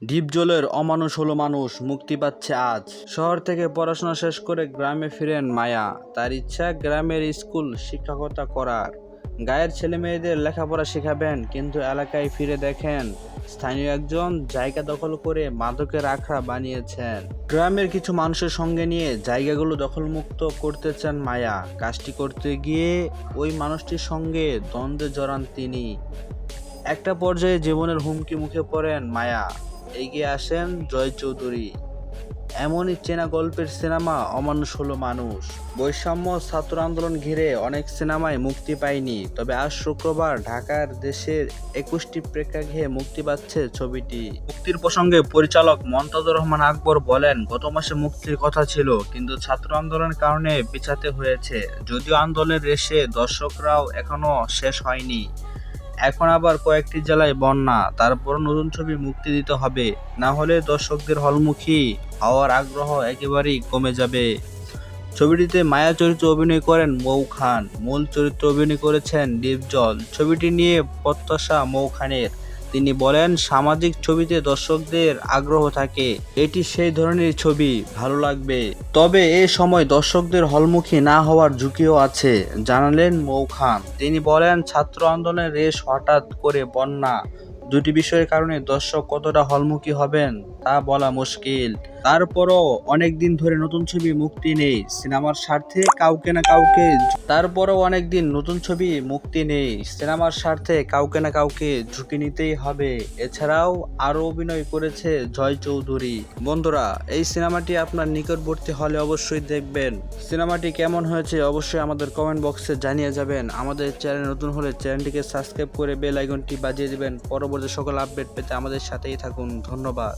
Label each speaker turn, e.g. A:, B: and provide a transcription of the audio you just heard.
A: ডিপজলের অমানুষ হলো মানুষ মুক্তি পাচ্ছে আজ। শহর থেকে পড়াশোনা শেষ করে গ্রামে ফিরেন মায়া। তার ইচ্ছা গ্রামের স্কুল শিক্ষকতা করার। গায়ের ছেলে মেয়েদের লেখাপড়া শেখাবেন, কিন্তু এলাকায় ফিরে দেখেন স্থানীয় একজন জায়গা দখল করে মাদকের আখড়া বানিয়েছেন। গ্রামের কিছু মানুষের সঙ্গে নিয়ে জায়গাগুলো দখলমুক্ত করতে চান মায়া। কাজটি করতে গিয়ে ওই মানুষটির সঙ্গে দ্বন্দ্বে জড়ান তিনি। একটা পর্যায়ে জীবনের হুমকি মুখে পড়েন মায়া। এগিয়ে আসেন জয় চৌধুরী। এমনই চেনা গল্পের সিনেমা অমানুষ হলো মানুষ। বৈষম্য ছাত্র আন্দোলন ঘিরে অনেক সিনেমায় মুক্তি পায়নি, তবে আজ শুক্রবার ঢাকার দেশের 21টি প্রেক্ষাগৃহে মুক্তি পাচ্ছে ছবিটি। মুক্তির প্রসঙ্গে পরিচালক মনতাজুর রহমান আকবর বলেন, গত মাসে মুক্তির কথা ছিল, কিন্তু ছাত্র আন্দোলনের কারণে পিছাতে হয়েছে। যদিও আন্দোলনের রেশে দর্শকরাও এখনো শেষ হয়নি। এখন আবার কয়েকটি জেলায় বন্যা, তারপর নতুন ছবি মুক্তি দিতে হবে, না হলে দর্শকদের হলমুখী হওয়ার আগ্রহ একেবারেই কমে যাবে। ছবিটিতে মায়া চরিত্রে অভিনয় করেন মৌ খান, মূল চরিত্রে অভিনয় করেছেন ডিপজল। ছবিটি নিয়ে প্রত্যাশা মৌ খানের। তিনি বলেন, সামাজিক ছবিতে দর্শকদের আগ্রহ থাকে, এটি সেই ধরনের ছবি, ভালো লাগবে। তবে এ সময় দর্শকদের হলমুখী না হওয়ার ঝুঁকিও আছে, জানালেন মৌ খান। তিনি বলেন, ছাত্র আন্দোলনের রেশ, হঠাৎ করে বন্যা, দুটি বিষয়ের কারণে দর্শক কতটা হলমুখী হবেন তা বলা মুশকিল। তারপরও অনেকদিন ধরে নতুন ছবি মুক্তি নেই সিনেমার স্বার্থে কাউকে না কাউকে ঝুঁকি নিতেই হবে। এছাড়াও আরো অভিনয় করেছে জয় চৌধুরী। বন্ধুরা, এই সিনেমাটি আপনার নিকটবর্তী হলে অবশ্যই দেখবেন। সিনেমাটি কেমন হয়েছে অবশ্যই আমাদের কমেন্ট বক্সে জানিয়ে যাবেন। আমাদের চ্যানেল নতুন হলে চ্যানেলটিকে সাবস্ক্রাইব করে বেল আইকনটি বাজিয়ে দিবেন। পরবর্তী সকল আপডেট পেতে আমাদের সাথেই থাকুন। ধন্যবাদ।